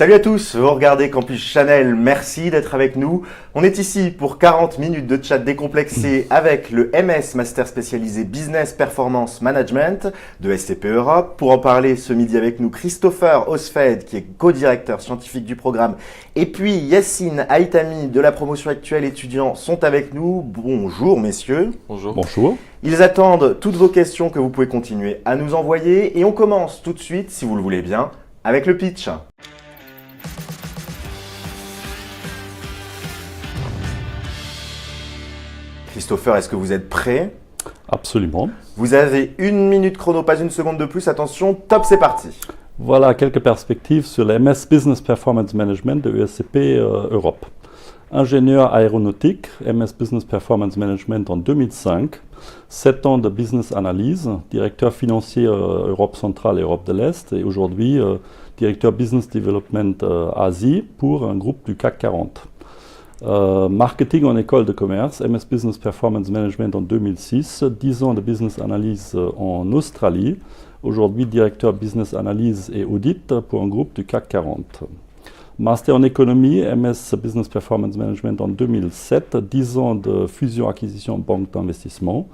Salut à tous, vous regardez Campus Channel, merci d'être avec nous. On est ici pour 40 minutes de chat décomplexé avec le MS Master spécialisé Business Performance Management de SCP Europe. Pour en parler ce midi avec nous, Christopher Osfeld qui est co-directeur scientifique du programme et puis Yassine Haïtami de la promotion actuelle étudiants sont avec nous. Bonjour messieurs. Bonjour. Bonjour. Ils attendent toutes vos questions que vous pouvez continuer à nous envoyer et on commence tout de suite, si vous le voulez bien, avec le pitch. Christopher, est-ce que vous êtes prêt? Absolument. Vous avez 1 minute chrono, pas une seconde de plus. Attention, top, c'est parti. Voilà quelques perspectives sur le MS Business Performance Management de ESCP Europe. Ingénieur aéronautique, MS Business Performance Management en 2005, 7 ans de business analyse, directeur financier Europe centrale et Europe de l'Est et aujourd'hui directeur business development Asie pour un groupe du CAC 40. Marketing en école de commerce, MS Business Performance Management en 2006, 10 ans de business analyse en Australie, aujourd'hui directeur business analyse et audit pour un groupe du CAC 40. Master en économie, MS Business Performance Management en 2007, 10 ans de fusion-acquisition banque d'investissement,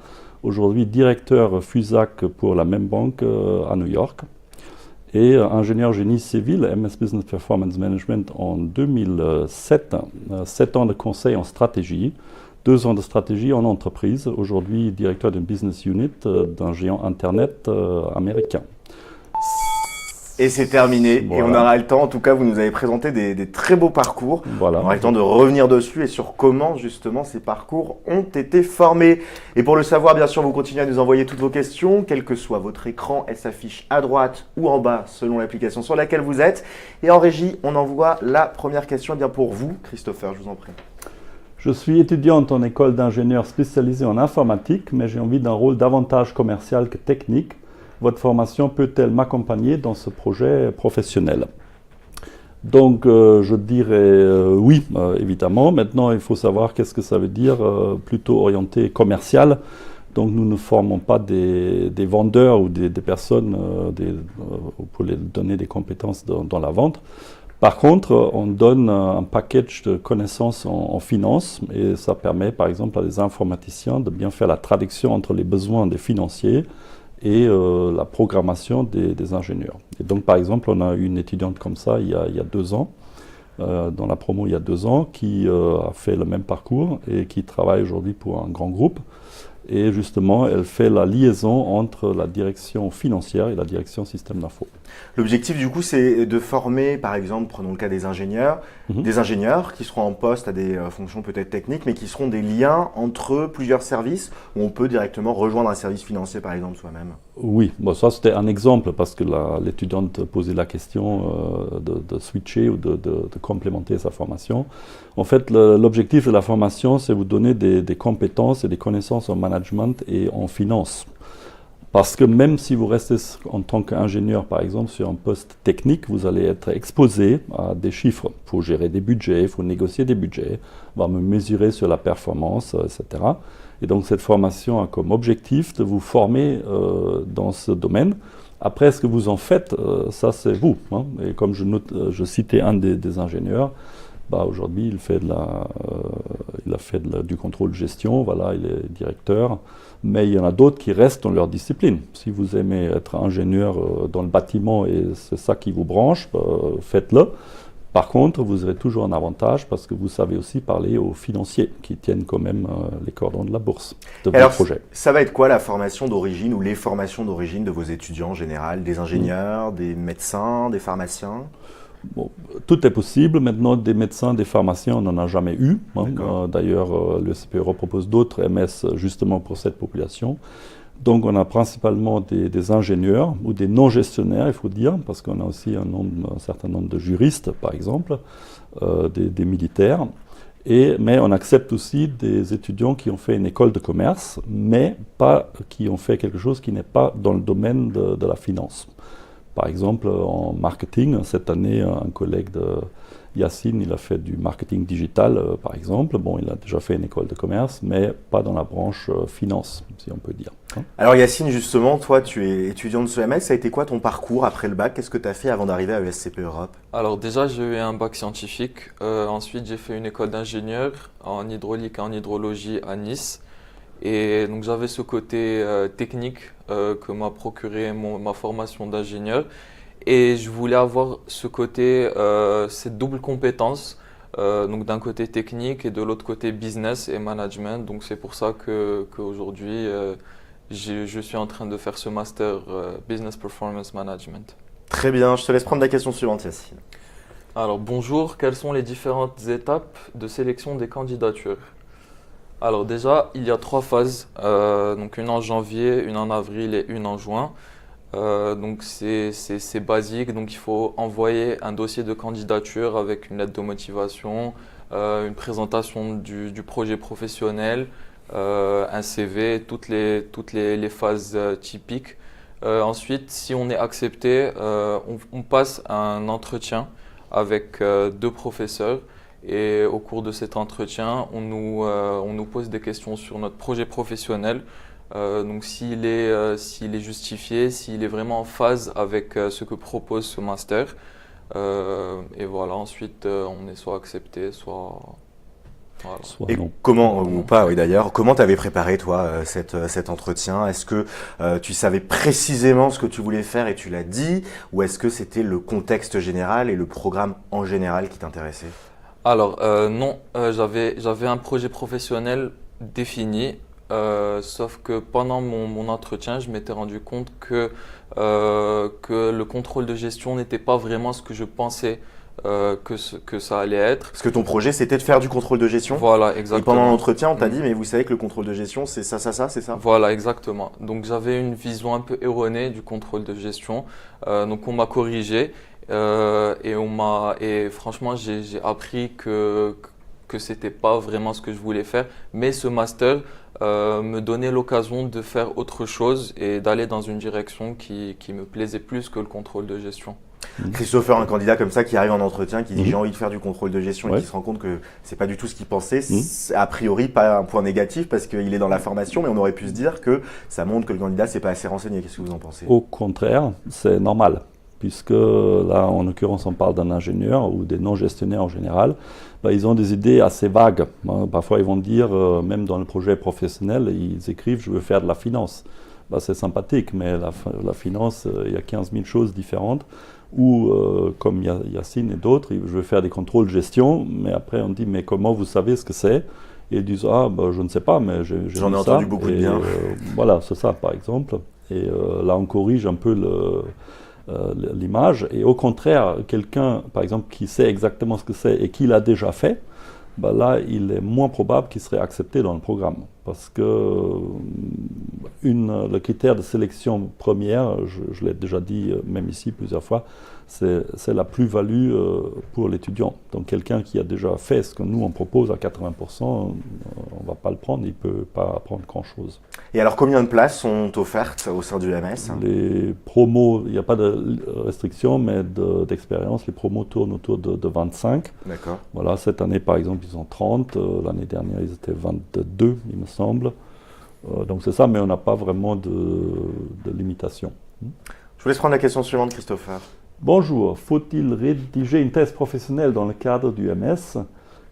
aujourd'hui directeur FUSAC pour la même banque à New York. Et ingénieur génie civil, MS Business Performance Management en 2007, 7 ans de conseil en stratégie, 2 ans de stratégie en entreprise, aujourd'hui directeur d'une business unit d'un géant Internet américain. Et c'est terminé, Voilà. Et on aura le temps, en tout cas vous nous avez présenté des très beaux parcours, Voilà. On aura le temps de revenir dessus et sur comment justement ces parcours ont été formés. Et pour le savoir, bien sûr, vous continuez à nous envoyer toutes vos questions, quel que soit votre écran, elle s'affiche à droite ou en bas selon l'application sur laquelle vous êtes. Et en régie, on envoie la première question. Eh bien pour vous, Christopher, je vous en prie. Je suis étudiante en école d'ingénieur spécialisée en informatique, mais j'ai envie d'un rôle davantage commercial que technique. Votre formation peut-elle m'accompagner dans ce projet professionnel? Donc, je dirais oui, évidemment. Maintenant, il faut savoir qu'est-ce que ça veut dire, plutôt orienté commercial. Donc, nous ne formons pas des vendeurs ou des personnes pour les donner des compétences dans la vente. Par contre, on donne un package de connaissances en finance et ça permet, par exemple, à des informaticiens de bien faire la traduction entre les besoins des financiers et la programmation des ingénieurs. Et donc, par exemple, on a eu une étudiante comme ça il y a 2 ans, dans la promo il y a 2 ans, qui a fait le même parcours et qui travaille aujourd'hui pour un grand groupe. Et justement, elle fait la liaison entre la direction financière et la direction système d'info. L'objectif du coup, c'est de former, par exemple, prenons le cas des ingénieurs qui seront en poste à des fonctions peut-être techniques, mais qui seront des liens entre plusieurs services où on peut directement rejoindre un service financier, par exemple, soi-même. Oui, bon, ça c'était un exemple parce que l'étudiante posait la question de switcher ou de complémenter sa formation. En fait, l'objectif de la formation, c'est vous donner des compétences et des connaissances en management et en finance. Parce que même si vous restez en tant qu'ingénieur, par exemple, sur un poste technique, vous allez être exposé à des chiffres. Il faut gérer des budgets, il faut négocier des budgets, on va me mesurer sur la performance, etc. Et donc cette formation a comme objectif de vous former dans ce domaine. Après, ce que vous en faites, ça c'est vous. Hein. Et comme je citais un des ingénieurs, aujourd'hui il a fait du contrôle de gestion, voilà, il est directeur. Mais il y en a d'autres qui restent dans leur discipline. Si vous aimez être ingénieur dans le bâtiment et c'est ça qui vous branche, faites-le. Par contre, vous aurez toujours un avantage parce que vous savez aussi parler aux financiers qui tiennent quand même les cordons de la bourse de vos projets. Ça va être quoi la formation d'origine ou les formations d'origine de vos étudiants en général? Des ingénieurs, des médecins, des pharmaciens? Bon, tout est possible. Maintenant, des médecins, des pharmaciens, on n'en a jamais eu. Hein. D'ailleurs, l'ESCP Europe propose d'autres MS justement pour cette population. Donc, on a principalement des ingénieurs ou des non-gestionnaires, il faut dire, parce qu'on a aussi un certain nombre de juristes, par exemple, des militaires. Mais on accepte aussi des étudiants qui ont fait une école de commerce, mais pas qui ont fait quelque chose qui n'est pas dans le domaine de la finance. Par exemple, en marketing, cette année, un collègue de Yacine, il a fait du marketing digital, par exemple. Bon, il a déjà fait une école de commerce, mais pas dans la branche finance, si on peut dire. Alors Yacine, justement, toi, tu es étudiant de ce MS. Ça a été quoi ton parcours après le bac? Qu'est-ce que tu as fait avant d'arriver à ESCP Europe? Alors déjà, j'ai eu un bac scientifique. Ensuite, j'ai fait une école d'ingénieur en hydraulique et en hydrologie à Nice. Et donc j'avais ce côté technique que m'a procuré ma formation d'ingénieur. Et je voulais avoir ce côté, cette double compétence, donc d'un côté technique et de l'autre côté business et management. Donc c'est pour ça qu'aujourd'hui, je suis en train de faire ce master Business Performance Management. Très bien, je te laisse prendre la question suivante, Yacine. Alors bonjour, quelles sont les différentes étapes de sélection des candidatures? Alors déjà, il y a 3 phases, donc une en janvier, une en avril et une en juin. Donc c'est basique, donc il faut envoyer un dossier de candidature avec une lettre de motivation, une présentation du projet professionnel, un CV, toutes les phases typiques. Ensuite, si on est accepté, on passe un entretien avec 2 professeurs. Et au cours de cet entretien, on nous pose des questions sur notre projet professionnel. Donc s'il est justifié, s'il est vraiment en phase avec ce que propose ce master. Et voilà, ensuite on est soit accepté, soit... Voilà. Soit Et non. comment, ou pas, oui d'ailleurs, comment tu avais préparé toi cet entretien? Est-ce que tu savais précisément ce que tu voulais faire et tu l'as dit? Ou est-ce que c'était le contexte général et le programme en général qui t'intéressait? Alors non, j'avais un projet professionnel défini, sauf que pendant mon entretien, je m'étais rendu compte que le contrôle de gestion n'était pas vraiment ce que je pensais que ça allait être. Parce que ton projet c'était de faire du contrôle de gestion? Voilà, Et exactement. pendant l'entretien, on t'a dit, mais vous savez que le contrôle de gestion, c'est ça, c'est ça? Voilà, exactement. Donc j'avais une vision un peu erronée du contrôle de gestion. Donc on m'a corrigé et franchement j'ai appris que c'était pas vraiment ce que je voulais faire. Mais ce master me donnait l'occasion de faire autre chose et d'aller dans une direction qui me plaisait plus que le contrôle de gestion. Christopher, un candidat comme ça qui arrive en entretien, qui dit Mhm. j'ai envie de faire du contrôle de gestion et Ouais. qui se rend compte que c'est pas du tout ce qu'il pensait, c'est a priori pas un point négatif parce qu'il est dans la formation, mais on aurait pu se dire que ça montre que le candidat s'est pas assez renseigné. Qu'est-ce que vous en pensez? Au contraire, c'est normal, puisque là, en l'occurrence, on parle d'un ingénieur ou des non-gestionnaires en général. Ben, ils ont des idées assez vagues. Parfois, ils vont dire, même dans le projet professionnel, ils écrivent « je veux faire de la finance ». Ben, c'est sympathique, mais la finance, il y a 15 000 choses différentes. Ou, comme Yacine et d'autres, je veux faire des contrôles de gestion, mais après on dit « mais comment vous savez ce que c'est ?» Et ils disent « ah, ben, je ne sais pas, mais j'ai J'en ai lu entendu ça. » beaucoup de Et, bien. voilà, c'est ça par exemple. Et là, on corrige un peu l'image. Et au contraire, quelqu'un, par exemple, qui sait exactement ce que c'est et qui l'a déjà fait, ben là, il est moins probable qu'il serait accepté dans le programme. Parce que le critère de sélection première, je l'ai déjà dit même ici plusieurs fois, c'est la plus-value pour l'étudiant. Donc quelqu'un qui a déjà fait ce que nous on propose à 80%, on ne va pas le prendre, il ne peut pas apprendre grand-chose. Et alors combien de places sont offertes au sein du MS? Les promos, il n'y a pas de restriction, mais d'expérience, les promos tournent autour de 25. D'accord. Voilà, cette année par exemple ils ont 30, l'année dernière ils étaient 22 il me semble. Donc c'est ça, mais on n'a pas vraiment de limitation. Je vous laisse prendre la question suivante, Christopher. Bonjour, faut-il rédiger une thèse professionnelle dans le cadre du MS?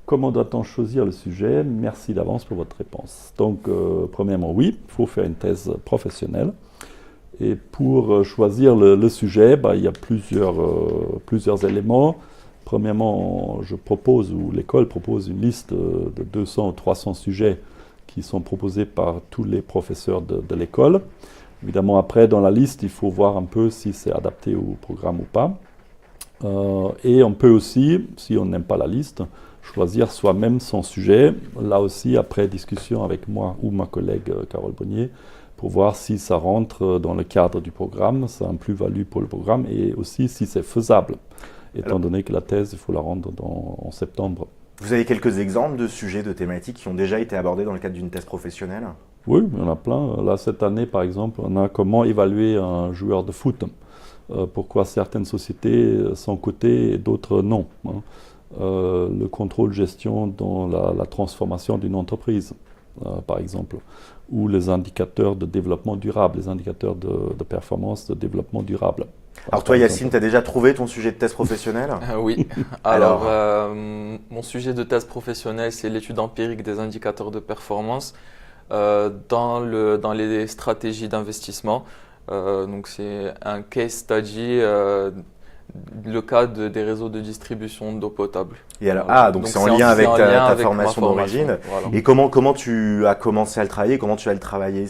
Comment doit-on choisir le sujet? Merci d'avance pour votre réponse. Donc, premièrement, oui, il faut faire une thèse professionnelle. Et pour choisir le sujet, il y a plusieurs éléments. Premièrement, je propose, ou l'école propose une liste de 200 ou 300 sujets qui sont proposés par tous les professeurs de l'école. Évidemment, après, dans la liste, il faut voir un peu si c'est adapté au programme ou pas. Et on peut aussi, si on n'aime pas la liste, choisir soi-même son sujet. Là aussi, après discussion avec moi ou ma collègue Carole Bonnier, pour voir si ça rentre dans le cadre du programme, ça a une plus-value pour le programme, et aussi si c'est faisable, étant donné que la thèse, il faut la rendre en septembre. Vous avez quelques exemples de sujets, de thématiques qui ont déjà été abordés dans le cadre d'une thèse professionnelle? Oui, il y en a plein. Là, cette année, par exemple, on a comment évaluer un joueur de foot. pourquoi certaines sociétés sont cotées et d'autres non. Hein. Le contrôle gestion dans la transformation d'une entreprise, par exemple, ou les indicateurs de développement durable, les indicateurs de performance de développement durable. Alors toi Yacine, tu as déjà trouvé ton sujet de thèse professionnelle? Oui, alors mon sujet de thèse professionnelle, c'est l'étude empirique des indicateurs de performance dans les stratégies d'investissement. Donc c'est un case study, le cas des réseaux de distribution d'eau potable. Et alors, donc c'est en lien avec ta formation d'origine. Voilà. Et comment tu as commencé à le travailler? Comment tu vas le travailler?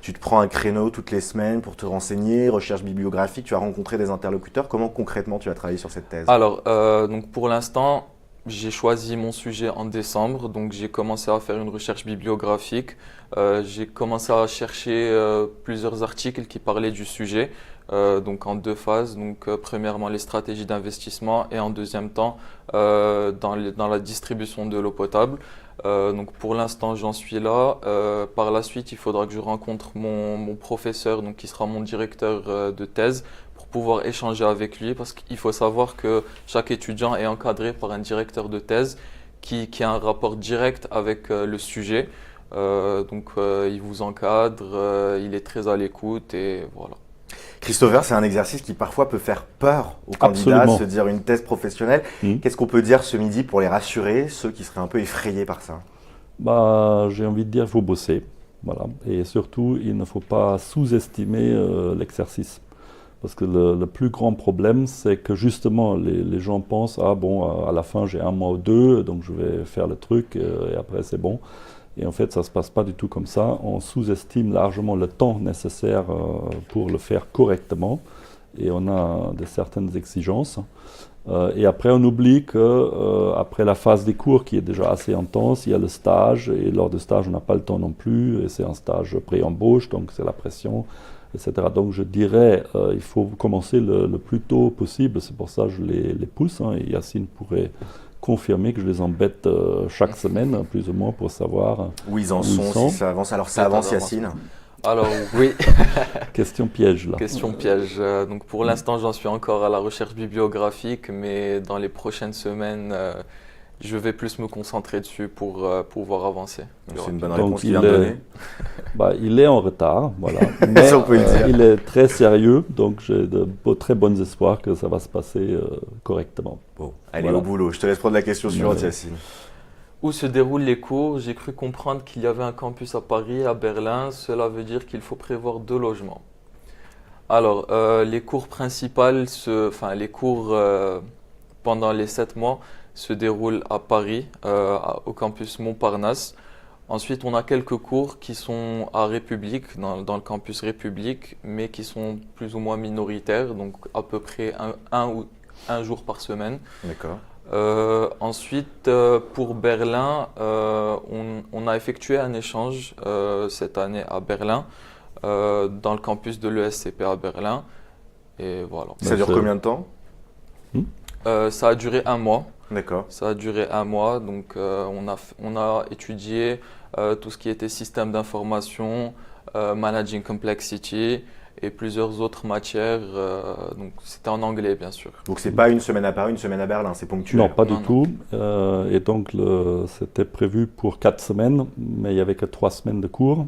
Tu te prends un créneau toutes les semaines pour te renseigner, recherche bibliographique, tu as rencontré des interlocuteurs. Comment concrètement tu as travaillé sur cette thèse? Alors, donc pour l'instant, j'ai choisi mon sujet en décembre, donc j'ai commencé à faire une recherche bibliographique. J'ai commencé à chercher plusieurs articles qui parlaient du sujet, donc en deux phases. Donc, premièrement, les stratégies d'investissement et en deuxième temps, dans la distribution de l'eau potable. Donc pour l'instant, j'en suis là. Par la suite, il faudra que je rencontre mon professeur, donc qui sera mon directeur de thèse, pour pouvoir échanger avec lui, parce qu'il faut savoir que chaque étudiant est encadré par un directeur de thèse qui a un rapport direct avec le sujet. Donc il vous encadre, il est très à l'écoute et voilà. Christopher, c'est un exercice qui parfois peut faire peur aux candidats, se dire une thèse professionnelle. Qu'est-ce qu'on peut dire ce midi pour les rassurer, ceux qui seraient un peu effrayés par ça? J'ai envie de dire qu'il faut bosser. Voilà. Et surtout, il ne faut pas sous-estimer l'exercice. Parce que le plus grand problème, c'est que justement, les gens pensent « Ah bon, à la fin, j'ai 1 mois ou 2, donc je vais faire le truc et après c'est bon ». Et en fait, ça ne se passe pas du tout comme ça. On sous-estime largement le temps nécessaire pour le faire correctement. Et on a certaines exigences. Et après, on oublie qu'après la phase des cours, qui est déjà assez intense, il y a le stage. Et lors du stage, on n'a pas le temps non plus. Et c'est un stage pré-embauche, donc c'est la pression, etc. Donc je dirais, il faut commencer le plus tôt possible. C'est pour ça que je les pousse. Et Yacine pourrait confirmer que je les embête chaque semaine, plus ou moins, pour savoir où ils en sont, si ça avance. Alors ça avance, Yacine? Alors oui. Question piège là. Question piège. Donc pour l'instant, j'en suis encore à la recherche bibliographique, mais dans les prochaines semaines, je vais plus me concentrer dessus pour pouvoir avancer. C'est une bonne réponse qu'il vient de donner. Il est en retard, voilà. Mais ça, on peut le dire. Il est très sérieux, donc j'ai de très bons espoirs que ça va se passer correctement. Bon, allez, au boulot. Je te laisse prendre la question suivante, Yacine. Où se déroulent les cours? J'ai cru comprendre qu'il y avait un campus à Paris et à Berlin. Cela veut dire qu'il faut prévoir 2 logements. Alors, les cours principales, les cours pendant les 7 mois se déroulent à Paris, au campus Montparnasse. Ensuite, on a quelques cours qui sont à République, dans le campus République, mais qui sont plus ou moins minoritaires, donc à peu près un jour par semaine. D'accord. Ensuite, pour Berlin, on a effectué un échange cette année à Berlin, dans le campus de l'ESCP à Berlin. Et voilà. Ça dure combien de temps? Ça a duré 1 mois. D'accord. Ça a duré 1 mois, donc on a étudié tout ce qui était système d'information, managing complexity et plusieurs autres matières. Donc c'était en anglais bien sûr. Donc c'est pas une semaine à Paris, une semaine à Berlin, c'est ponctuel? Non, pas du tout. Et donc c'était prévu pour 4 semaines, mais il n'y avait que 3 semaines de cours.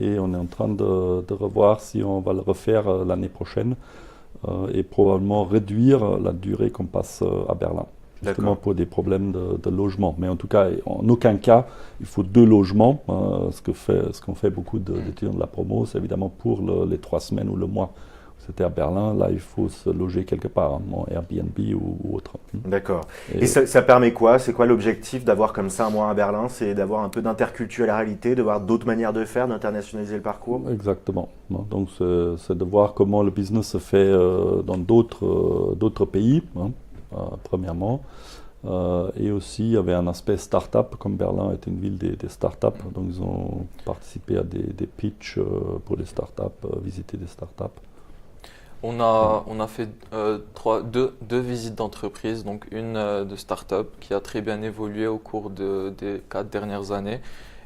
Et on est en train de revoir si on va le refaire l'année prochaine et probablement réduire la durée qu'on passe à Berlin. Justement pour des problèmes de logement. Mais en tout cas, en aucun cas, il faut 2 logements. Ce qu'ont fait beaucoup d'étudiants de la promo, c'est évidemment pour les 3 semaines ou le mois. C'était à Berlin, là il faut se loger quelque part, en Airbnb ou autre. D'accord. Et ça permet quoi? C'est quoi l'objectif d'avoir comme ça 1 mois à Berlin? C'est d'avoir un peu d'interculturalité, de voir d'autres manières de faire, d'internationaliser le parcours? Exactement. Donc c'est de voir comment le business se fait dans d'autres pays. Premièrement, et aussi il y avait un aspect start-up, comme Berlin est une ville des start-up, donc ils ont participé à des pitchs pour les start-up, visiter des start-up. On a fait 2 visites d'entreprise, donc une de start-up qui a très bien évolué au cours des 4 dernières années,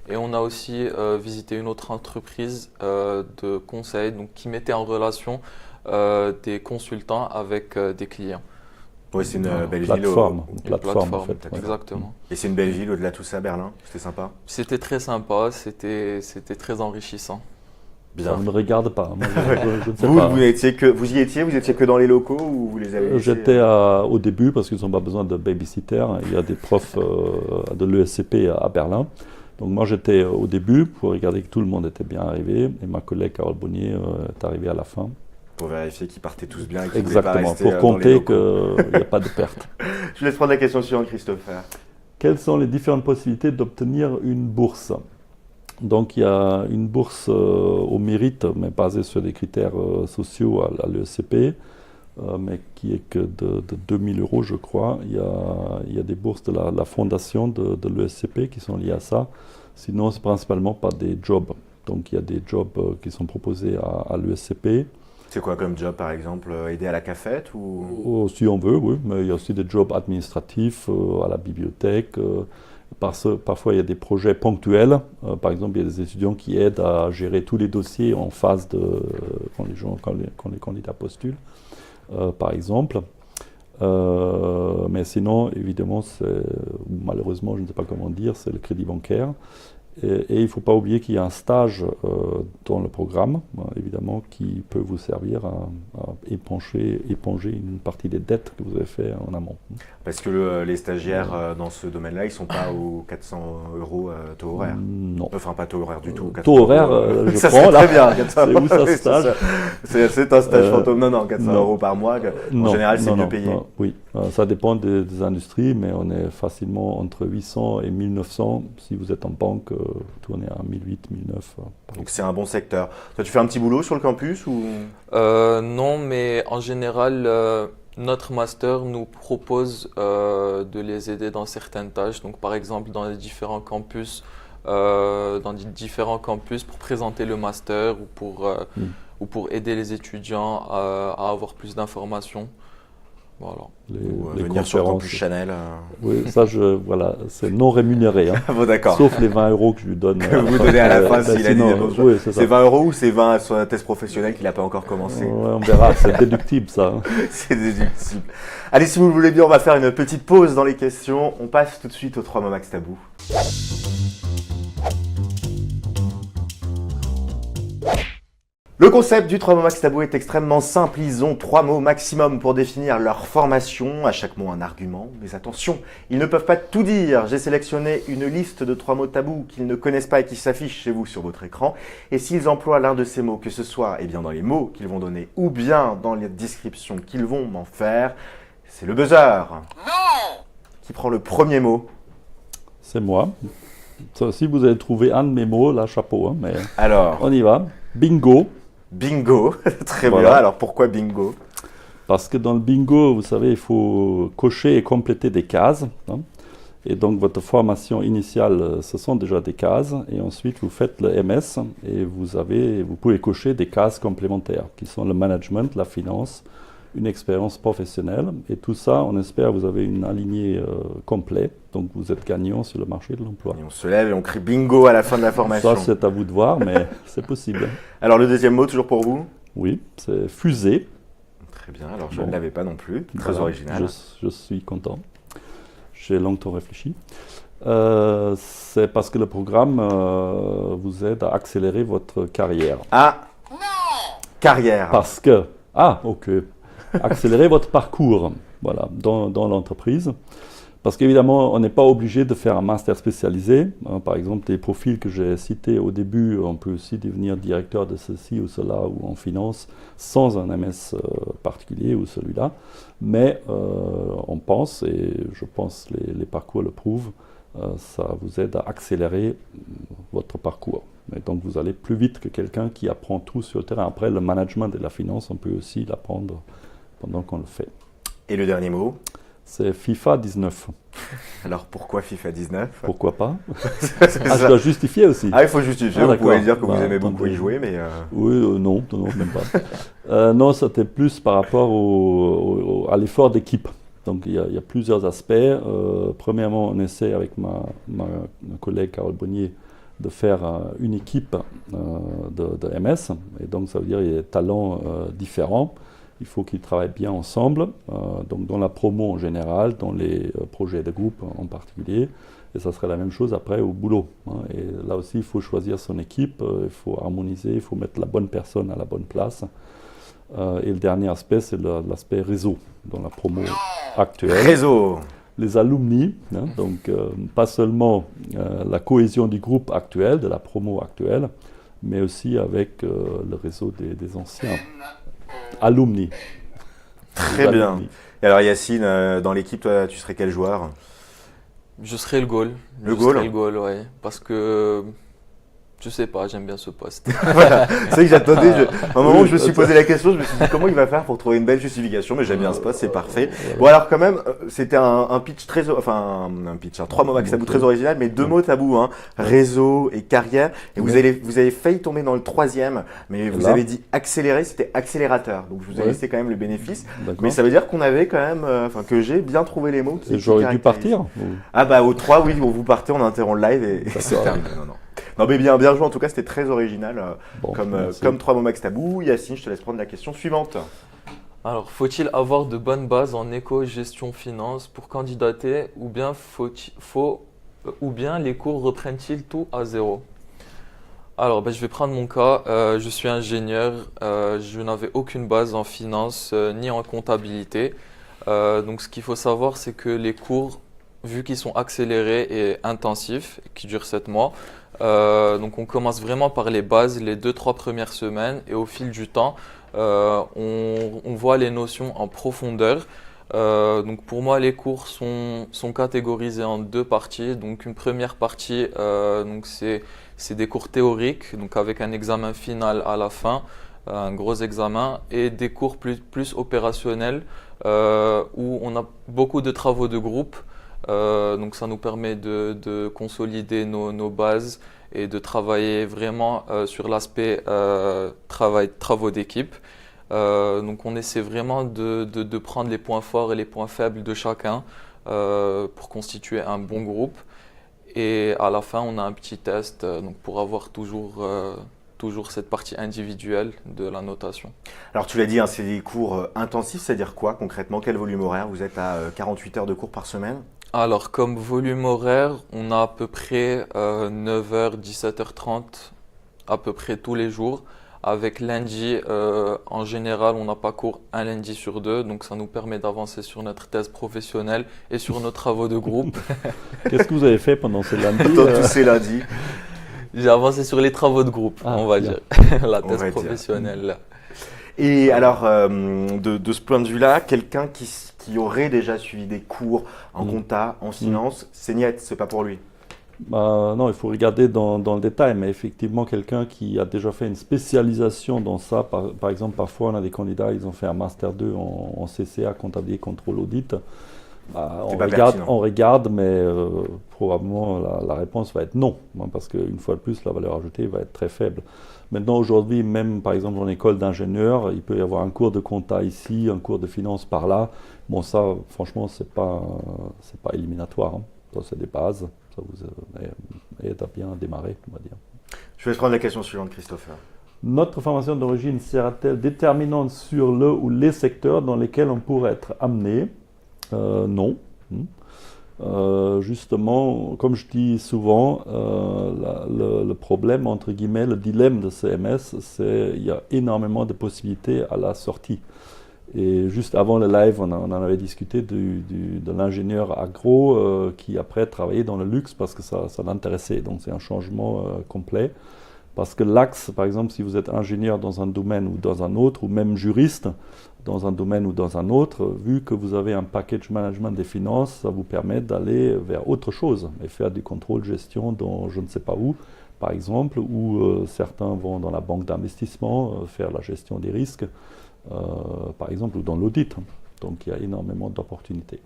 et on a aussi visité une autre entreprise de conseil, donc qui mettait en relation des consultants avec des clients. Oui, c'est une belle plateforme, ville. une plateforme en fait. Plateforme, exactement. Et c'est une belle ville au-delà de tout ça, Berlin. C'était sympa. C'était très sympa, c'était très enrichissant. Ça ne me regarde pas. Moi, je ne sais Vous, pas. vous y étiez que dans les locaux ou vous les avez laissés J'étais au début parce qu'ils n'ont pas besoin de babysitter. Il y a des profs de l'ESCP à Berlin. Donc moi j'étais au début pour regarder que tout le monde était bien arrivé et ma collègue Carole Bonnier est arrivée à la fin. Pour vérifier qu'ils partaient tous bien et qu'ils ne voulaient pas Exactement, rester pour dans les compter locaux. qu'il n'y a pas de perte. Je vous laisse prendre la question suivante, Christopher. Quelles sont les différentes possibilités d'obtenir une bourse? Donc il y a une bourse au mérite, mais basée sur des critères sociaux à l'ESCP, mais qui est que de 2000 euros, je crois. Il y a des bourses de la fondation de l'ESCP qui sont liées à ça. Sinon, c'est principalement par des jobs. Donc il y a des jobs qui sont proposés à l'ESCP. C'est quoi comme job, par exemple? Aider à la cafette ou... Si on veut, oui, mais il y a aussi des jobs administratifs à la bibliothèque. Parfois, il y a des projets ponctuels. Par exemple, il y a des étudiants qui aident à gérer tous les dossiers en phase quand les candidats postulent, par exemple. Mais sinon, évidemment, malheureusement, je ne sais pas comment dire, c'est le crédit bancaire. Et il ne faut pas oublier qu'il y a un stage dans le programme, évidemment, qui peut vous servir à éponger une partie des dettes que vous avez fait en amont. Parce que les stagiaires dans ce domaine-là, ils ne sont pas aux 400 euros taux horaire. Non. Enfin, pas taux horaire du tout. Taux horaire, je ça prends là. Très bien, 400 C'est où ça, stage? C'est un stage fantôme. Non, 400 euros par mois. En général, c'est mieux payé. Oui, ça dépend des industries, mais on est facilement entre 800 et 1900. Si vous êtes en banque, tournez à 1008, 1009. Donc c'est un bon secteur. Toi, tu fais un petit boulot sur le campus ou... Non, mais en général, notre master nous propose de les aider dans certaines tâches. Donc, par exemple, dans les différents campus, pour présenter le master ou pour aider les étudiants à avoir plus d'informations. Voilà. Les venir sur le conférences. campus Chanel. Oui, ça, c'est non rémunéré. Hein. Bon, d'accord. Sauf les 20 euros que je lui donne. Que vous donnez à la fin s'il a dit. Oui, c'est ça. C'est 20 euros ou c'est 20 sur un test professionnel qu'il n'a pas encore commencé? Ouais, on verra, c'est déductible ça. Hein. C'est déductible. Allez, si vous le voulez bien, on va faire une petite pause dans les questions. On passe tout de suite aux 3 mots max tabou. Le concept du 3 mots max tabou est extrêmement simple. Ils ont 3 mots maximum pour définir leur formation. À chaque mot, un argument. Mais attention, ils ne peuvent pas tout dire. J'ai sélectionné une liste de 3 mots tabous qu'ils ne connaissent pas et qui s'affichent chez vous sur votre écran. Et s'ils emploient l'un de ces mots, que ce soit dans les mots qu'ils vont donner ou bien dans les descriptions qu'ils vont m'en faire, c'est le buzzer. Non! Qui prend le premier mot? C'est moi. Si vous avez trouvé un de mes mots, là, chapeau. Hein, mais alors, on y va. Bingo. Bingo, très Voilà. bien. Alors pourquoi bingo? Parce que dans le bingo, vous savez, il faut cocher et compléter des cases. Hein. Et donc votre formation initiale, ce sont déjà des cases. Et ensuite, vous faites le MS et vous pouvez cocher des cases complémentaires qui sont le management, la finance, une expérience professionnelle. Et tout ça, on espère, vous avez une alignée complète. Donc vous êtes gagnant sur le marché de l'emploi. Et on se lève et on crie bingo à la fin de la formation. Ça, c'est à vous de voir, mais c'est possible. Alors le deuxième mot, toujours pour vous? Oui, c'est fusée. Très bien, alors je Bon. ne l'avais pas non plus. Très Voilà, original. Je suis content. J'ai longtemps réfléchi. C'est parce que le programme vous aide à accélérer votre carrière. Ah, carrière. Parce que, ok, accélérer votre parcours, voilà, dans l'entreprise. Parce qu'évidemment, on n'est pas obligé de faire un master spécialisé. Hein, par exemple, les profils que j'ai cités au début, on peut aussi devenir directeur de ceci ou cela ou en finance sans un MS particulier ou celui-là. Mais on pense, et je pense les parcours le prouvent, ça vous aide à accélérer votre parcours. Et donc vous allez plus vite que quelqu'un qui apprend tout sur le terrain. Après, le management et la finance, on peut aussi l'apprendre pendant qu'on le fait. Et le dernier mot? C'est FIFA 19. Alors pourquoi FIFA 19? Pourquoi pas? C'est Je ça. dois justifier aussi. Ah, il faut justifier. Vous d'accord. pouvez dire que vous Bah, aimez beaucoup y attendez. jouer, mais... Oui, non, même pas. Non, c'était plus par rapport à l'effort d'équipe. Donc il y a plusieurs aspects. Premièrement, on essaie avec ma collègue Carole Bonnier de faire une équipe de MS. Et donc, ça veut dire qu'il y a des talents différents. Il faut qu'ils travaillent bien ensemble, donc dans la promo en général, dans les projets de groupe en particulier. Et ça serait la même chose après au boulot. Et là aussi, il faut choisir son équipe, il faut harmoniser, il faut mettre la bonne personne à la bonne place. Et le dernier aspect, c'est l'aspect réseau dans la promo actuelle. Réseau. Les alumni, donc pas seulement la cohésion du groupe actuel, de la promo actuelle, mais aussi avec le réseau des anciens alumni. Très bien. Et alors Yacine, dans l'équipe, toi, tu serais quel joueur? Je serai le goal. Le goal? Le goal, ouais. Parce que je sais pas, j'aime bien ce poste. Voilà, c'est vrai que j'attendais. À un moment où je me suis posé la question, je me suis dit comment il va faire pour trouver une belle justification, mais j'aime bien ce poste, c'est parfait. Bon alors quand même, c'était un pitch très, enfin un pitch, 3 mots max tabou très original, mais 2 mots tabou, réseau et carrière. Et vous avez failli tomber dans le 3e, mais vous avez dit accélérer, c'était accélérateur. Donc je vous ai laissé quand même le bénéfice. Mais ça veut dire qu'on avait quand même, que j'ai bien trouvé les mots. J'aurais dû partir. Ah bah au 3, oui, vous partez, on interrompt le live et c'est terminé. Non mais bien joué, en tout cas c'était très original comme 3 mots max tabou. Yacine, je te laisse prendre la question suivante. Alors, faut-il avoir de bonnes bases en éco, gestion, finance pour candidater ou bien les cours reprennent-ils tout à zéro? Alors, je vais prendre mon cas. Je suis ingénieur, je n'avais aucune base en finance ni en comptabilité. Donc, ce qu'il faut savoir, c'est que les cours, vu qu'ils sont accélérés et intensifs, qui durent 7 mois, donc on commence vraiment par les bases les 2-3 premières semaines et au fil du temps, on voit les notions en profondeur. Donc pour moi, les cours sont catégorisés en 2 parties. Donc une première partie, donc c'est des cours théoriques, donc avec un examen final à la fin, un gros examen, et des cours plus opérationnels où on a beaucoup de travaux de groupe. Donc ça nous permet de consolider nos bases et de travailler vraiment sur l'aspect travaux d'équipe. Donc on essaie vraiment de prendre les points forts et les points faibles de chacun pour constituer un bon groupe. Et à la fin, on a un petit test donc pour avoir toujours cette partie individuelle de la notation. Alors tu l'as dit, c'est des cours intensifs, c'est-à-dire quoi concrètement? Quel volume horaire? Vous êtes à 48 heures de cours par semaine? Alors, comme volume horaire, on a à peu près 9h, 17h30 à peu près tous les jours. Avec lundi, en général, on n'a pas cours un lundi sur 2, donc ça nous permet d'avancer sur notre thèse professionnelle et sur nos travaux de groupe. Qu'est-ce que vous avez fait pendant ces lundis? Tous ces lundis. J'ai avancé sur les travaux de groupe, on va dire, la thèse professionnelle. Et alors, de ce point de vue-là, quelqu'un qui aurait déjà suivi des cours en compta, en finance, c'est niet, c'est pas pour lui. Non, il faut regarder dans le détail, mais effectivement, quelqu'un qui a déjà fait une spécialisation dans ça, par exemple, parfois on a des candidats, ils ont fait un Master 2 en CCA, comptabilité, contrôle, audit. On regarde, mais probablement la réponse va être non, parce qu'une fois de plus, la valeur ajoutée va être très faible. Maintenant, aujourd'hui, même par exemple en école d'ingénieur, il peut y avoir un cours de compta ici, un cours de finance par là. Bon, ça, franchement, c'est pas éliminatoire. Ça, c'est des bases. Ça vous aide à bien démarrer, on va dire. Je vais prendre la question suivante, Christopher. Notre formation d'origine sera-t-elle déterminante sur le ou les secteurs dans lesquels on pourrait être amené? Non. Justement, comme je dis souvent, le problème, entre guillemets, le dilemme de CMS, c'est qu'il y a énormément de possibilités à la sortie. Et juste avant le live, on en avait discuté de l'ingénieur agro qui après travaillait dans le luxe parce que ça l'intéressait. Donc c'est un changement complet. Parce que l'axe, par exemple, si vous êtes ingénieur dans un domaine ou dans un autre, ou même juriste dans un domaine ou dans un autre, vu que vous avez un package management des finances, ça vous permet d'aller vers autre chose et faire du contrôle gestion dans je ne sais pas où, par exemple, ou certains vont dans la banque d'investissement faire la gestion des risques, par exemple, ou dans l'audit. Donc il y a énormément d'opportunités.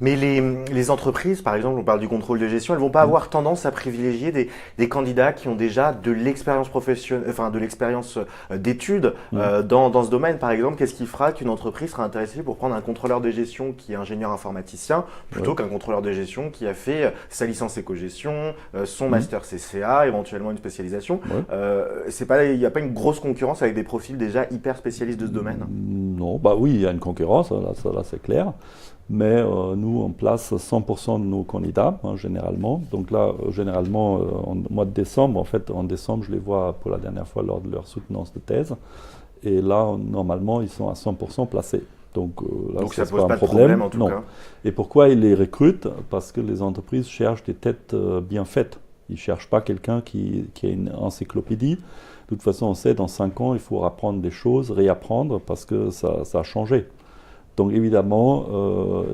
Mais les entreprises, par exemple, on parle du contrôle de gestion, elles vont pas avoir tendance à privilégier des candidats qui ont déjà de l'expérience professionnelle, enfin de l'expérience d'études dans ce domaine. Par exemple, qu'est-ce qui fera qu'une entreprise sera intéressée pour prendre un contrôleur de gestion qui est ingénieur informaticien plutôt qu'un contrôleur de gestion qui a fait sa licence éco-gestion, son master CCA, éventuellement une spécialisation. Il n'y a pas une grosse concurrence avec des profils déjà hyper spécialistes de ce domaine? Non, bah oui, il y a une concurrence, là c'est clair. Mais nous, on place 100% de nos candidats, généralement. Donc là, généralement, en mois de décembre, en décembre, je les vois pour la dernière fois lors de leur soutenance de thèse. Et là, normalement, ils sont à 100% placés. Donc ça ne pose pas de problème en tout cas. Et pourquoi ils les recrutent? Parce que les entreprises cherchent des têtes bien faites. Ils ne cherchent pas quelqu'un qui a une encyclopédie. De toute façon, on sait, dans 5 ans, il faut apprendre des choses, réapprendre, parce que ça a changé. Donc évidemment,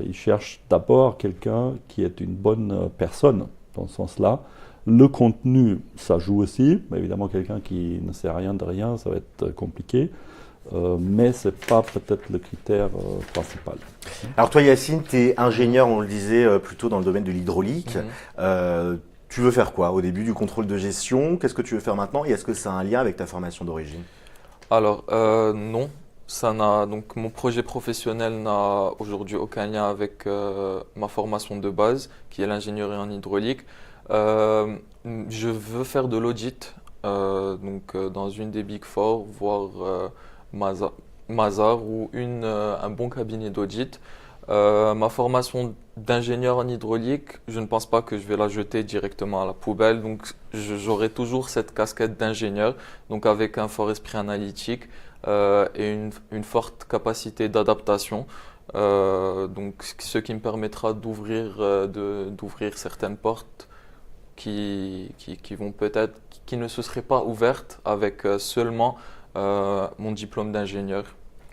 ils cherchent d'abord quelqu'un qui est une bonne personne, dans ce sens-là. Le contenu, ça joue aussi. Évidemment, quelqu'un qui ne sait rien de rien, ça va être compliqué. Mais ce n'est pas peut-être le critère principal. Alors toi, Yacine, tu es ingénieur, on le disait, plutôt dans le domaine de l'hydraulique. Tu veux faire quoi au début du contrôle de gestion? Qu'est-ce que tu veux faire maintenant? Et est-ce que ça a un lien avec ta formation d'origine? Alors, non. Donc, mon projet professionnel n'a aujourd'hui aucun lien avec ma formation de base, qui est l'ingénierie en hydraulique. Je veux faire de l'audit, dans une des Big Four, voire Mazars ou un bon cabinet d'audit. Ma formation d'ingénieur en hydraulique, je ne pense pas que je vais la jeter directement à la poubelle. Donc, j'aurai toujours cette casquette d'ingénieur, donc avec un fort esprit analytique. Et une forte capacité d'adaptation, donc ce qui me permettra d'ouvrir certaines portes qui ne se seraient pas ouvertes avec seulement mon diplôme d'ingénieur.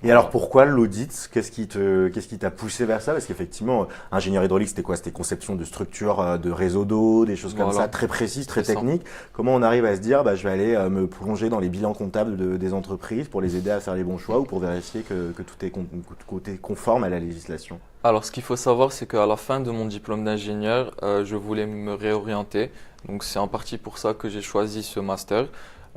Et alors pourquoi l'audit? Qu'est-ce qui t'a poussé vers ça? Parce qu'effectivement, ingénieur hydraulique, c'était quoi? C'était conception de structures de réseaux d'eau, des choses comme ça, très précises, très techniques. Comment on arrive à se dire, je vais aller me plonger dans les bilans comptables des entreprises pour les aider à faire les bons choix ou pour vérifier que tout est conforme à la législation? Alors ce qu'il faut savoir, c'est qu'à la fin de mon diplôme d'ingénieur, je voulais me réorienter. Donc c'est en partie pour ça que j'ai choisi ce master.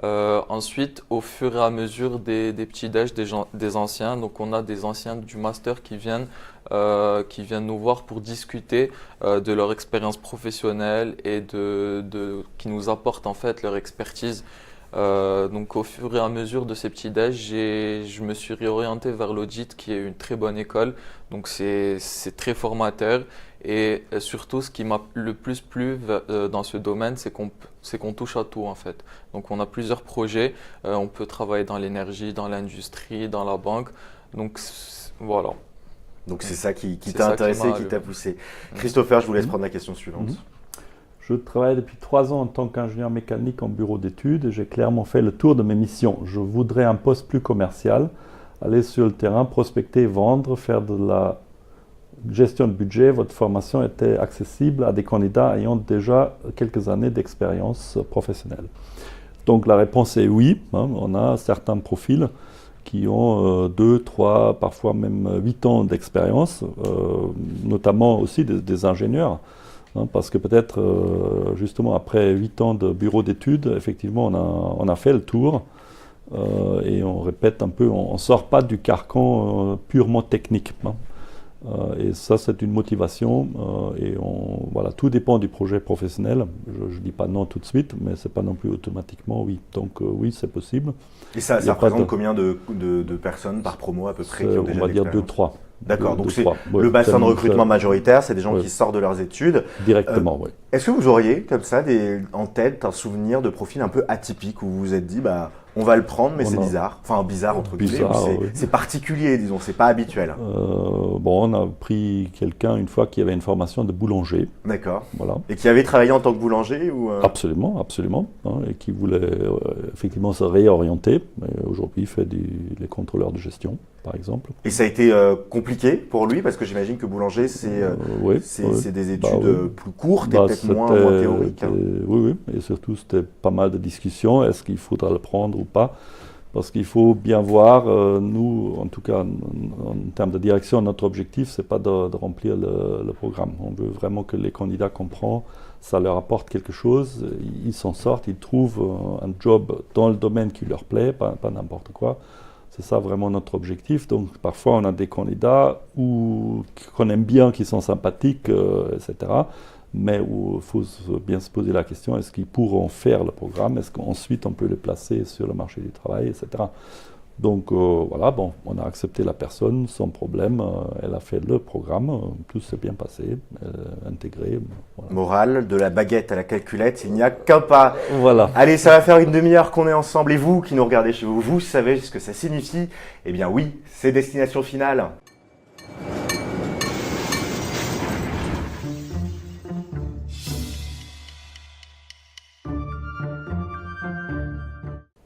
Ensuite, au fur et à mesure des petits déj des anciens, donc on a des anciens du master qui viennent nous voir pour discuter de leur expérience professionnelle et qui nous apportent en fait leur expertise. Donc au fur et à mesure de ces petits déj, je me suis réorienté vers l'audit qui est une très bonne école. Donc c'est très formateur et surtout ce qui m'a le plus plu dans ce domaine, c'est qu'on touche à tout en fait. Donc on a plusieurs projets, on peut travailler dans l'énergie, dans l'industrie, dans la banque. Donc voilà. Donc c'est ça qui t'a intéressé, qui t'a poussé. Christopher, je vous laisse prendre la question suivante. Je travaille depuis 3 ans en tant qu'ingénieur mécanique en bureau d'études et j'ai clairement fait le tour de mes missions. Je voudrais un poste plus commercial, aller sur le terrain, prospecter, vendre, faire de la gestion de budget. Votre formation était accessible à des candidats ayant déjà quelques années d'expérience professionnelle. Donc la réponse est oui. On a certains profils qui ont 2, 3, parfois même 8 ans d'expérience, notamment aussi des ingénieurs. Parce que peut-être, justement, après 8 ans de bureau d'études, effectivement, on a fait le tour et on répète un peu, on ne sort pas du carcan purement technique. Et ça, c'est une motivation et voilà, tout dépend du projet professionnel. Je ne dis pas non tout de suite, mais ce n'est pas non plus automatiquement oui. Donc oui, c'est possible. Et ça représente combien de personnes par promo à peu près qui ont déjà on va dire 2-3. D'accord, donc c'est le bassin de recrutement majoritaire, c'est des gens qui sortent de leurs études. Directement, oui. Est-ce que vous auriez comme ça en tête un souvenir de profil un peu atypique où vous vous êtes dit, on va le prendre, mais c'est bizarre. Enfin, bizarre entre guillemets, c'est particulier, disons, c'est pas habituel. On a pris quelqu'un une fois qui avait une formation de boulanger. D'accord. Voilà. Et qui avait travaillé en tant que boulanger ou Absolument, et qui voulait effectivement se réorienter. Aujourd'hui, il fait les contrôleurs de gestion, par exemple. Et ça a été compliqué pour lui, parce que j'imagine que boulanger, c'est des études plus courtes et peut-être moins théoriques. Oui, et surtout, c'était pas mal de discussions. Est-ce qu'il faudra le prendre ou pas? Parce qu'il faut bien voir, nous, en tout cas en termes de direction, notre objectif, c'est pas de remplir le programme. On veut vraiment que les candidats comprennent, ça leur apporte quelque chose, ils s'en sortent, ils trouvent un job dans le domaine qui leur plaît, pas n'importe quoi. C'est ça vraiment notre objectif. Donc parfois on a des candidats qu'on aime bien, qui sont sympathiques, etc. Mais où il faut bien se poser la question, est-ce qu'ils pourront faire le programme? Est-ce qu'ensuite on peut les placer sur le marché du travail, etc. Donc voilà, bon, on a accepté la personne sans problème, elle a fait le programme, tout s'est bien passé, intégré. Voilà. Morale, de la baguette à la calculette, il n'y a qu'un pas. Voilà. Allez, ça va faire une demi-heure qu'on est ensemble et vous qui nous regardez chez vous, vous savez ce que ça signifie? Eh bien oui, c'est destination finale.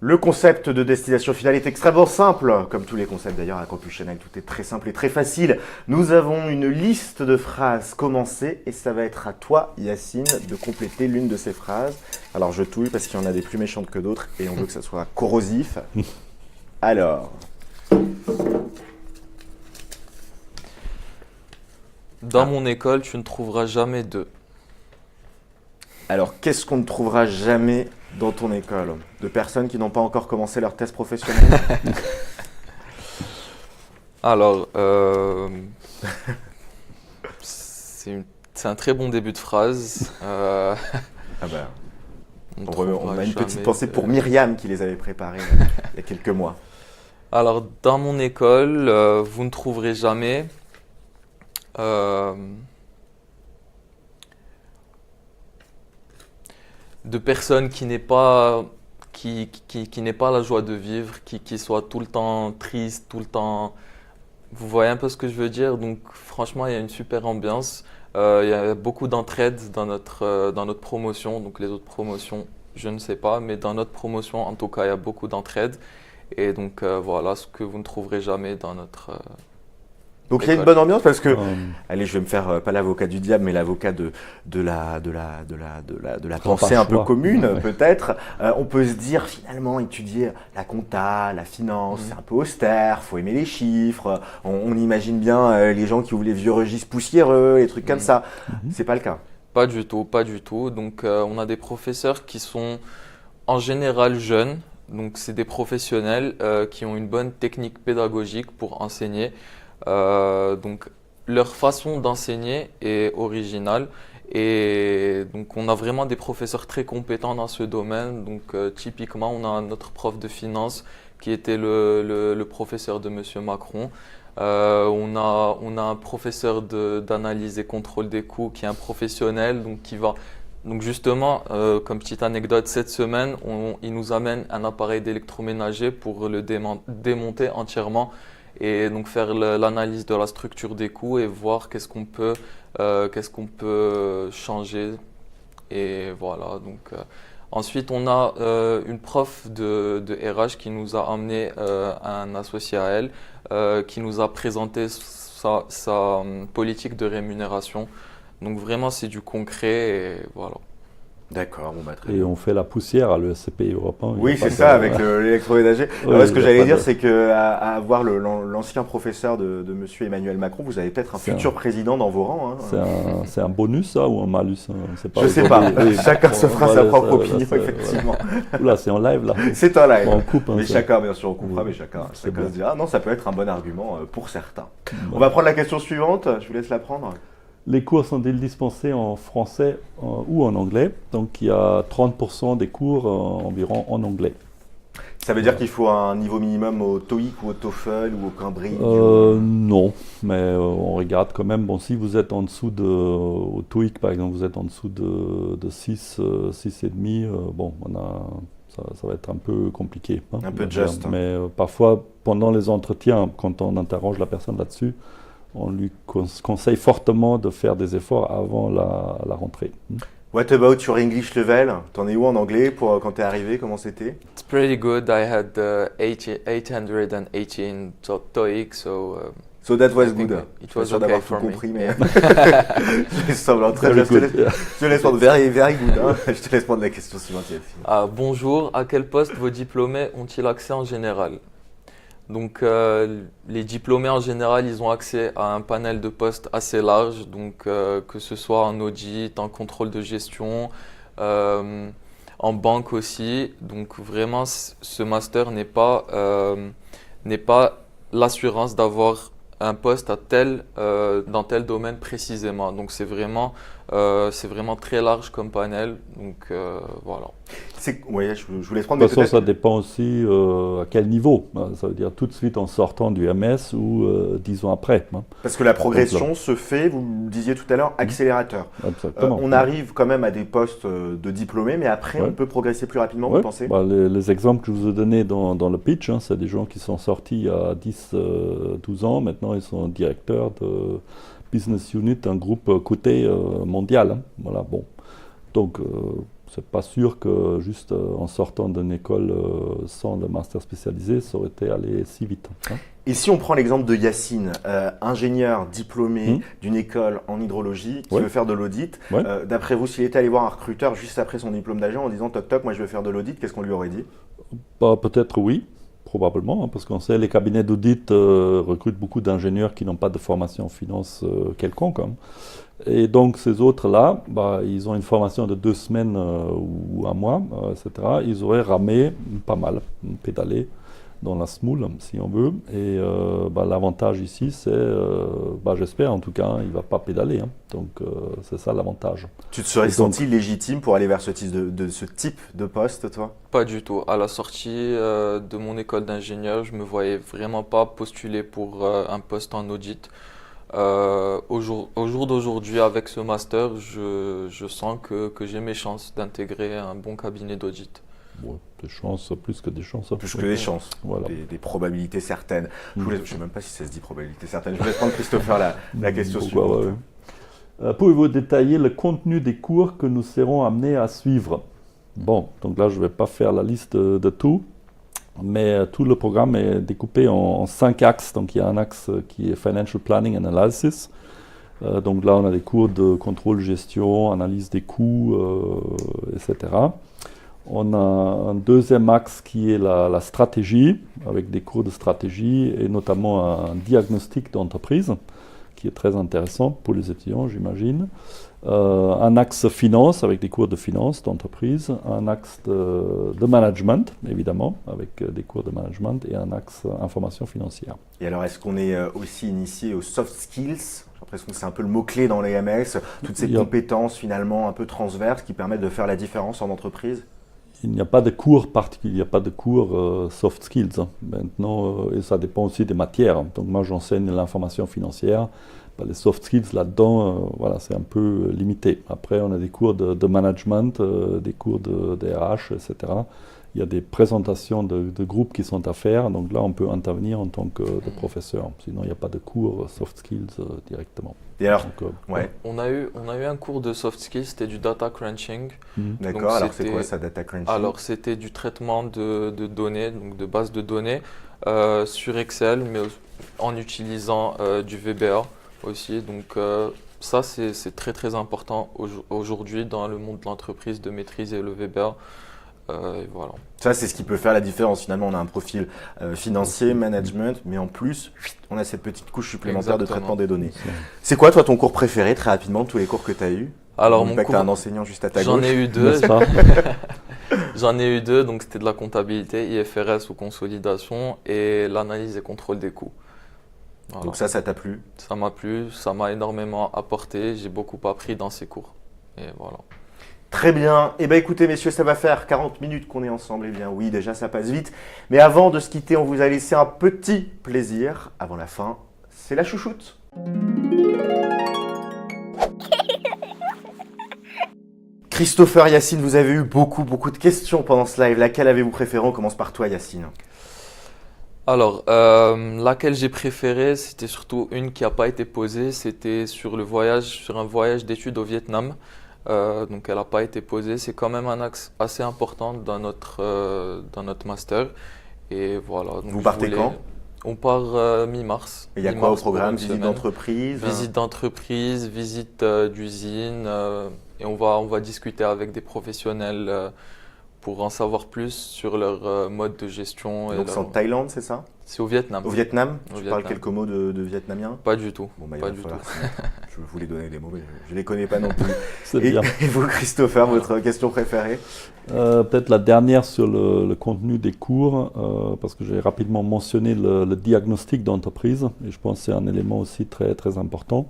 Le concept de destination finale est extrêmement simple, comme tous les concepts d'ailleurs à Campus Chanel, tout est très simple et très facile. Nous avons une liste de phrases commencées et ça va être à toi, Yacine, de compléter l'une de ces phrases. Alors je touille parce qu'il y en a des plus méchantes que d'autres et on veut que ça soit corrosif. Alors... Dans mon école, tu ne trouveras jamais de... Alors, qu'est-ce qu'on ne trouvera jamais dans ton école? De personnes qui n'ont pas encore commencé leur test professionnel? Alors, c'est un très bon début de phrase. Ah bah, ne on trouvera a une petite jamais pensée de- pour Myriam qui les avait préparées il y a quelques mois. Alors, dans mon école, vous ne trouverez jamais de personnes qui n'aient pas, qui n'aient pas la joie de vivre, qui soient tout le temps tristes, tout le temps... Vous voyez un peu ce que je veux dire? Donc, franchement, il y a une super ambiance. Il y a beaucoup d'entraide dans notre promotion. Donc, les autres promotions, je ne sais pas, mais dans notre promotion, en tout cas, il y a beaucoup d'entraide. Et donc, voilà ce que vous ne trouverez jamais dans notre... Donc il y a une école. bonne ambiance parce que, Euh, allez, je vais me faire pas l'avocat du diable, mais l'avocat de la Pas pensée le un peu choix. commune, Ouais. peut-être. On peut se dire finalement étudier la compta, la finance, c'est un peu austère, faut aimer les chiffres. On imagine bien les gens qui ouvrent les vieux registres poussiéreux, les trucs comme ça. C'est pas le cas. Pas du tout, pas du tout. Donc, on a des professeurs qui sont en général jeunes. Donc, c'est des professionnels qui ont une bonne technique pédagogique pour enseigner. Donc, leur façon d'enseigner est originale. Et donc, on a vraiment des professeurs très compétents dans ce domaine. Donc, typiquement, on a notre prof de finance qui était le professeur de Monsieur Macron. On a un professeur d'analyse et contrôle des coûts qui est un professionnel, donc qui va... Donc justement, comme petite anecdote, cette semaine, il nous amène un appareil d'électroménager pour le démonter entièrement et donc faire l'analyse de la structure des coûts et voir qu'est-ce qu'on peut changer. Et voilà, donc... Ensuite, on a une prof de RH qui nous a amené un associé à elle, qui nous a présenté sa politique de rémunération. Donc vraiment, c'est du concret et voilà. D'accord, bon bah très Et bien. on fait la poussière à l'ESCP européen. Il y a Oui, pas c'est de- ça, avec l'électroménager. Oui, Ouais, ce il que y a j'allais pas dire, de- c'est qu'à voir l'ancien professeur de Monsieur Emmanuel Macron, vous avez peut-être un C'est futur président dans vos rangs. Hein. C'est un bonus, ça, ou un malus? C'est Je sais pas, aujourd'hui. Oui, chacun bon, se fera voilà, sa propre ça, opinion, là, c'est- effectivement. voilà. Oula, c'est en live, là. C'est un live. Bon, on coupe, hein, Mais ça. chacun, bien sûr, on coupera, Oui, mais chacun c'est se bon. dira, non, ça peut être un bon argument pour certains. Bon. On va prendre la question suivante, je vous laisse la prendre. Les cours sont-ils dispensés en français ou en anglais? Donc il y a 30% des cours environ en anglais. Ça veut dire qu'il faut un niveau minimum au TOEIC ou au TOEFL ou au Cambridge Non, mais on regarde quand même. Bon, si vous êtes en dessous au TOEIC par exemple, vous êtes en dessous de 6, 6,5, bon, ça va être un peu compliqué. Hein, Un peu on va dire. juste. Mais parfois, pendant les entretiens, quand on interroge la personne là-dessus, on lui conseille fortement de faire des efforts avant la rentrée. What about your English level? T'en es où en anglais pour quand t'es arrivé? Comment c'était? It's pretty good. I had 818 TOEIC, so So that was I think good. it Je suis was sûr okay d'avoir tout for me. compris, mais Yeah. je laisse semblant. Très bien, Very je te good. laisse prendre. Very, very good. Hein. Je te laisse prendre la question suivante, Yacine. Bonjour, à quel poste vos diplômés ont-ils accès en général? Donc, les diplômés en général, ils ont accès à un panel de postes assez large, donc que ce soit en audit, en contrôle de gestion, en banque aussi. Donc, vraiment, ce master n'est pas l'assurance d'avoir un poste dans tel domaine précisément. Donc, c'est vraiment très large comme panel. Donc, voilà. Ouais, je vous laisse prendre. De Mais toute façon, ça peut-être. dépend aussi à quel niveau. Ça veut dire tout de suite en sortant du MS ou 10 ans après. Parce que la progression se fait, vous le disiez tout à l'heure, accélérateur. Exactement. On arrive quand même à des postes de diplômés, mais après, Ouais. on peut progresser plus rapidement, Ouais. vous pensez? Bah, les exemples que je vous ai donnés dans le pitch, c'est des gens qui sont sortis à 10, 12 ans. Maintenant, ils sont directeurs de business unit, un groupe coté mondial. Voilà, bon. Donc, c'est pas sûr que juste en sortant d'une école sans le master spécialisé, ça aurait été allé si vite. Hein. Et si on prend l'exemple de Yacine, ingénieur diplômé d'une école en hydrologie qui Ouais. veut faire de l'audit, Ouais. d'après vous, s'il était allé voir un recruteur juste après son diplôme d'agent en disant toc toc, moi je veux faire de l'audit, qu'est-ce qu'on lui aurait dit? Bah, peut-être oui, probablement, hein, parce qu'on sait les cabinets d'audit recrutent beaucoup d'ingénieurs qui n'ont pas de formation en finance quelconque. Hein. Et donc ces autres-là, bah, ils ont une formation de 2 semaines ou un mois, etc. Ils auraient ramé pas mal, pédalé dans la smoule, si on veut. Et bah, l'avantage ici, c'est, bah, j'espère en tout cas, hein, il ne va pas pédaler. Hein. Donc c'est ça l'avantage. Tu te serais Et donc- senti légitime pour aller vers ce type de poste, toi? Pas du tout. À la sortie de mon école d'ingénieur, je me voyais vraiment pas postuler pour un poste en audit. Au jour d'aujourd'hui, avec ce master, je sens que j'ai mes chances d'intégrer un bon cabinet d'audit. Bon, des chances, plus que des chances. hein. Plus que des chances, Voilà. des probabilités certaines. Je ne sais même pas si ça se dit probabilité certaine. Je vais prendre Christopher la question Pourquoi, suivante. ouais. Pouvez-vous détailler le contenu des cours que nous serons amenés à suivre? Bon, donc là, je ne vais pas faire la liste de tout, mais tout le programme est découpé en 5 axes. Donc, il y a un axe qui est Financial Planning and Analysis. Donc là, on a des cours de contrôle, gestion, analyse des coûts, etc. On a un deuxième axe qui est la stratégie, avec des cours de stratégie et notamment un diagnostic d'entreprise, qui est très intéressant pour les étudiants, j'imagine. Un axe finance, avec des cours de finance d'entreprise. Un axe de management, évidemment, avec des cours de management. Et un axe information financière. Et alors, est-ce qu'on est aussi initié aux soft skills? J'ai l'impression que c'est un peu le mot-clé dans les MS, toutes ces Il y a- compétences finalement un peu transverses qui permettent de faire la différence en entreprise. Il n'y a pas de cours particulier, il n'y a pas de cours soft skills. Hein. Maintenant, et ça dépend aussi des matières. Hein. Donc moi, j'enseigne l'information financière. Ben, les soft skills là-dedans, voilà, c'est un peu limité. Après, on a des cours de management, des cours de RH, etc. Il y a des présentations de groupes qui sont à faire. Donc là, on peut intervenir en tant que de professeur. Sinon, il n'y a pas de cours soft skills directement. Et alors, Donc, ouais, On a eu un cours de soft skills, c'était du data crunching. d'accord. Donc, Alors, c'est c'était- quoi ça, data crunching? Alors, c'était du traitement de données, donc de bases de données sur Excel, mais en utilisant du VBA aussi. Donc, ça, c'est très très important aujourd'hui dans le monde de l'entreprise de maîtriser le VBA. Et voilà. Ça, c'est ce qui peut faire la différence. Finalement, on a un profil financier, management, mais en plus, on a cette petite couche supplémentaire de Exactement. traitement des données. C'est quoi, toi, ton cours préféré, très rapidement, de tous les cours que tu as eus? Alors, N'oublie mon pas que tu as cours, un enseignant juste à ta j'en gauche. ai eu deux. n'est-ce pas? J'en ai eu deux, donc c'était de la comptabilité, IFRS ou consolidation, et l'analyse et contrôle des coûts. Voilà. Donc ça t'a plu? Ça m'a plu, ça m'a énormément apporté, j'ai beaucoup appris dans ces cours. Et voilà. Très bien. Eh bien, écoutez, messieurs, ça va faire 40 minutes qu'on est ensemble. Eh bien, oui, déjà, ça passe vite. Mais avant de se quitter, on vous a laissé un petit plaisir. Avant la fin, c'est la chouchoute. Christopher, Yacine, vous avez eu beaucoup de questions pendant ce live. Laquelle avez-vous préférée? On commence par toi, Yacine. Alors, laquelle j'ai préférée, c'était surtout une qui n'a pas été posée, c'était sur un voyage d'études au Vietnam. Donc elle n'a pas été posée. C'est quand même un axe assez important dans notre master. Et voilà. Donc Vous je partez voulais- quand? On part mi-mars. Et il y a quoi au Mi-mars pour programme? une Visite semaine. d'entreprise? Visite d'entreprise, visite d'usine. Et on va discuter avec des professionnels pour en savoir plus sur leur mode de gestion. Donc c'est en Thaïlande, c'est ça? C'est au Vietnam. Au Vietnam? Au Tu parles Vietnam. quelques mots de vietnamien? Pas du tout. Bon, bah, il Pas va du falloir tout. s'y mettre. Je voulais donner des mots, mais je ne les connais pas non plus. C'est Et, bien. et vous, Christopher, votre question préférée? Peut-être la dernière sur le contenu des cours, parce que j'ai rapidement mentionné le diagnostic d'entreprise, et je pense que c'est un élément aussi très, très important,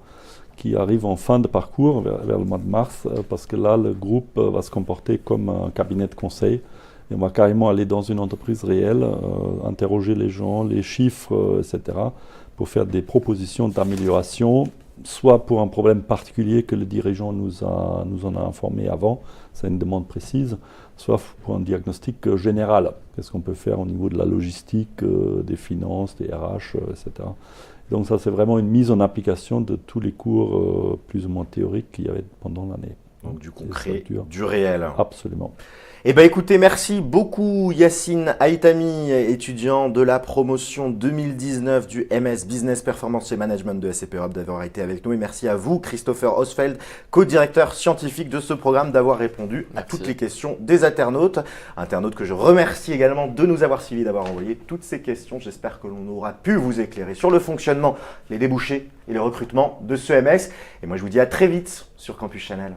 qui arrive en fin de parcours, vers le mois de mars, parce que là, le groupe va se comporter comme un cabinet de conseil. Et on va carrément aller dans une entreprise réelle, interroger les gens, les chiffres, etc., pour faire des propositions d'amélioration, soit pour un problème particulier que le dirigeant nous en a informé avant, c'est une demande précise, soit pour un diagnostic général. Qu'est-ce qu'on peut faire au niveau de la logistique, des finances, des RH, etc. Donc ça, c'est vraiment une mise en application de tous les cours plus ou moins théoriques qu'il y avait pendant l'année. Donc du C'est concret, dur. du réel. Absolument. Eh bien écoutez, merci beaucoup Yacine Haitami, étudiant de la promotion 2019 du MS Business Performance et Management de SCP Europe, d'avoir été avec nous. Et merci à vous, Christopher Osfeld, co-directeur scientifique de ce programme, d'avoir répondu à toutes les questions des internautes. Internautes que je remercie également de nous avoir suivis, d'avoir envoyé toutes ces questions. J'espère que l'on aura pu vous éclairer sur le fonctionnement, les débouchés et le recrutement de ce MS. Et moi je vous dis à très vite sur Campus Channel.